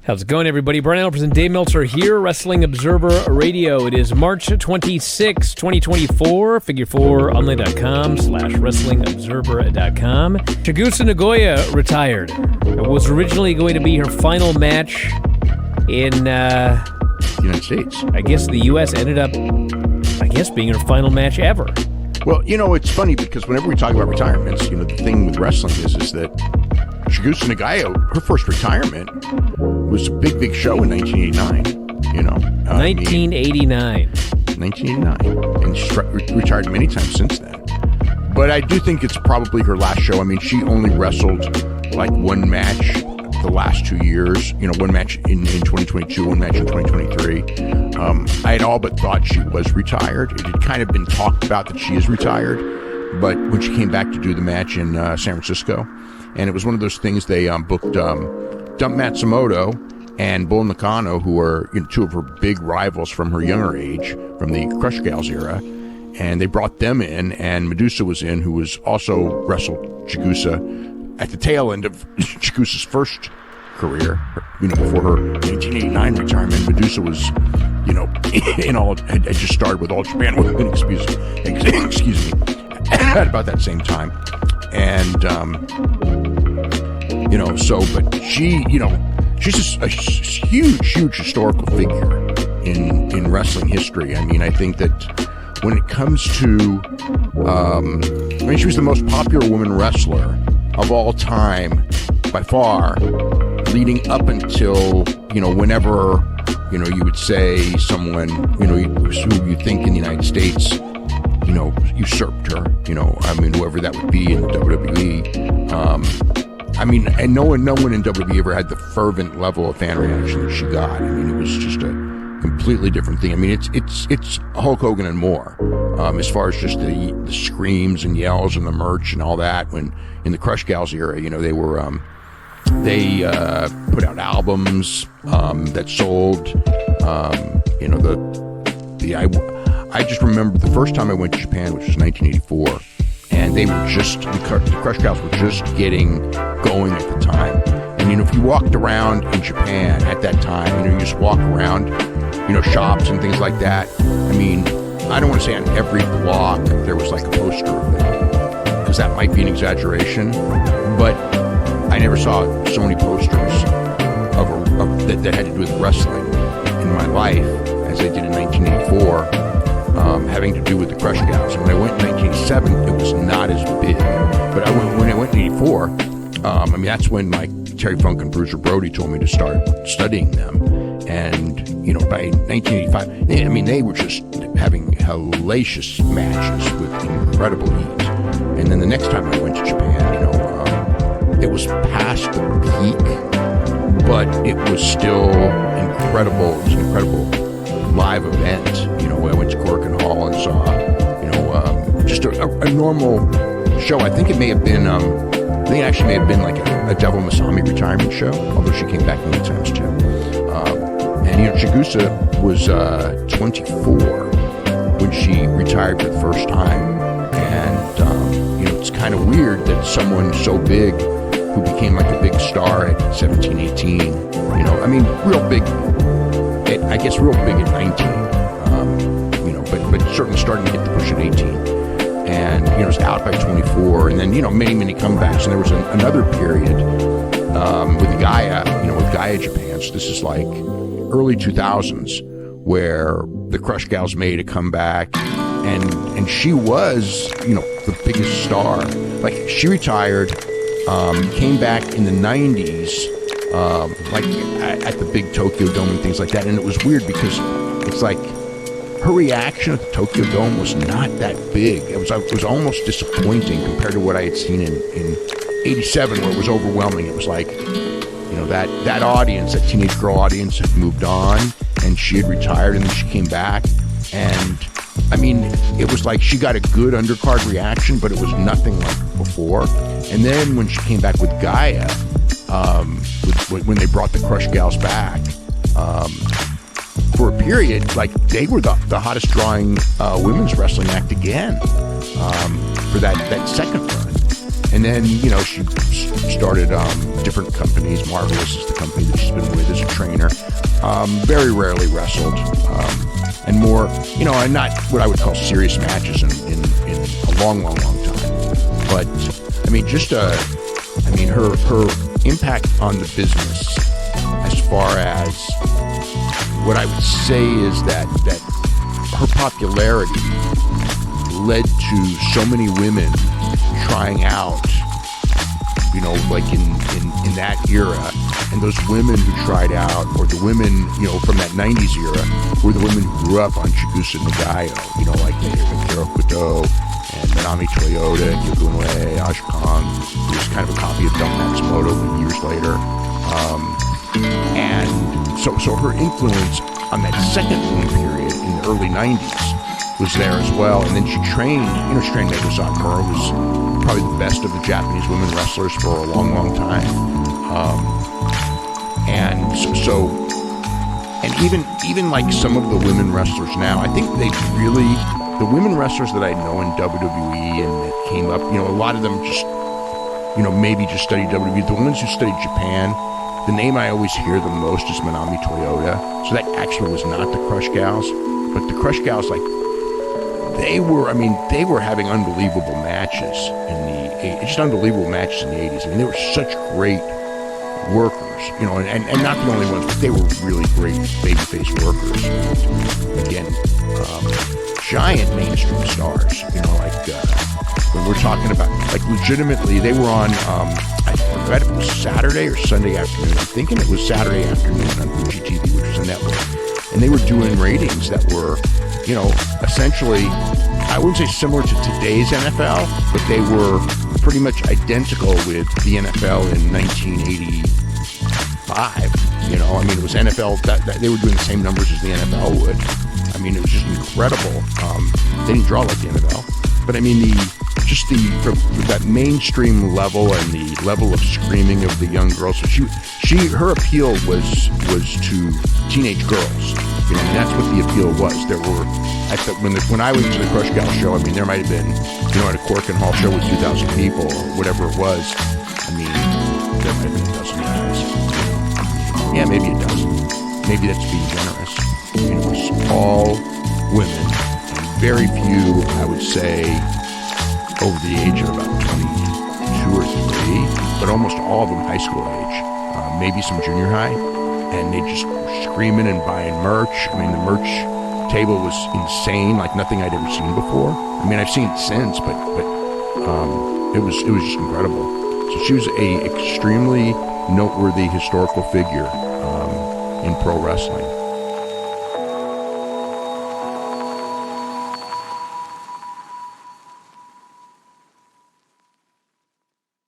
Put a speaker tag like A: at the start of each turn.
A: How's it going, everybody? Brian Alpers and Dave Meltzer here, Wrestling Observer Radio. It is March 26, 2024, figure4online.com/wrestlingobserver.com. Chigusa Nagayo retired. It was originally going to be her final match in
B: United States.
A: I guess the U.S. ended up, being her final match ever.
B: Well, it's funny because whenever we talk about retirements, the thing with wrestling is that Chigusa Nagayo, her first retirement was a big show in 1989.
A: 1989.
B: 1989. And she's retired many times since then. But I do think it's probably her last show. I mean, she only wrestled like one match the last 2 years. One match in 2022, one match in 2023. I had all but thought she was retired. It had kind of been talked about that she is retired. But when she came back to do the match in San Francisco, and it was one of those things they booked Dump Matsumoto and Bull Nakano, who are two of her big rivals from her younger age, from the Crush Gals era. And they brought them in, and Medusa was in, who was also wrestled Chigusa at the tail end of Chigusa's first career, before her 1989 retirement. Medusa was, had just started with All Japan Women, excuse me, at about that same time. And, but she, she's just a huge historical figure in wrestling history. I mean, I think that when it comes to, she was the most popular woman wrestler of all time by far, leading up until, whenever, you would say someone, who you think in the United States, usurped her, whoever that would be in WWE. And no one in WWE ever had the fervent level of fan reaction that she got. I mean, it was just a completely different thing. I mean, it's Hulk Hogan and more, as far as just the screams and yells and the merch and all that. When in the Crush Gals era, they were they put out albums that sold. I just remember the first time I went to Japan, which was 1984, and they were just the Crush Gals were just getting going at the time. And if you walked around in Japan at that time, you just walk around, shops and things like that. I mean, I don't want to say on every block there was like a poster of them, because that might be an exaggeration, but I never saw so many posters that had to do with wrestling in my life as I did in 1984, having to do with the Crush Gals. And when I went in 1987, it was not as big. But when I went in 84, that's when Terry Funk and Bruiser Brody told me to start studying them. And, by 1985, they were just having hellacious matches with incredible heat. And then the next time I went to Japan, it was past the peak, but it was still incredible. It was an incredible live event. I went to Corkin Hall and saw, just a normal show. I think it may have been, actually may have been like a Devil Masami retirement show, although she came back many times too. And Chigusa was 24 when she retired for the first time. And, it's kind of weird that someone so big who became like a big star at 17, 18, real big, real big at 19, but certainly starting to hit the push at 18. And, was out by 24, and then, many comebacks. And there was another period with Gaia, with Gaia Japan. So this is like early 2000s, where the Crush Gals made a comeback, and she was, the biggest star. Like, she retired, came back in the 90s, at the big Tokyo Dome and things like that. And it was weird because it's like her reaction at the Tokyo Dome was not that big. It was almost disappointing compared to what I had seen in 87, where it was overwhelming. It was like, that audience, that teenage girl audience, had moved on, and she had retired, and then she came back. And it was like she got a good undercard reaction, but it was nothing like before. And then when she came back with Gaia, when they brought the Crush Gals back, for a period, like, they were the hottest drawing women's wrestling act again, for that second run. And then, she started different companies. Marvelous is the company that she's been with as a trainer. Very rarely wrestled. And more, and not what I would call serious matches in a long, long, long time. But, her impact on the business, as far as what I would say is that her popularity led to so many women trying out, like in that era. And those women who tried out, or the women, from that 90s era, were the women who grew up on Chigusa Nagayo, like Hiro Kudo and Manami Toyota, Yoko Inoue, Aja Kong, who was kind of a copy of Del Matsumoto years later. And so her influence on that second boom period in the early 90s was there as well. And then she trained Megazan Mura, who was probably the best of the Japanese women wrestlers for a long, long time. And even like some of the women wrestlers now, I think the women wrestlers that I know in WWE and that came up, a lot of them just, maybe just studied WWE. The ones who studied Japan, the name I always hear the most is Manami Toyota. So that actually was not the Crush Gals, but the Crush Gals, like, they were having unbelievable matches just unbelievable matches in the 80s. I mean, they were such great workers, and not the only ones, but they were really great babyface workers. Again, giant mainstream stars, when we're talking about, like, legitimately, they were on, I forgot if it was Saturday or Sunday afternoon. I'm thinking it was Saturday afternoon on Fuji TV, which was a network. And they were doing ratings that were, essentially, I wouldn't say similar to today's NFL, but they were pretty much identical with the NFL in 1985. It was NFL, that they were doing the same numbers as the NFL would. It was just incredible. They didn't draw like the NFL, but from that mainstream level and the level of screaming of the young girls. So her appeal was to teenage girls. That's what the appeal was. There were, when I went to the Crush Gal show, there might have been, at a Corkin Hall show with 2,000 people or whatever it was. There might have been a dozen guys. Yeah, maybe a dozen. Maybe that's being generous. It was all women, and very few, I would say, over the age of about 22 or 3, but almost all of them high school age, maybe some junior high, and they just were screaming and buying merch. The merch table was insane, like nothing I'd ever seen before. I've seen it since, but it was just incredible. So she was a extremely noteworthy historical figure in pro wrestling.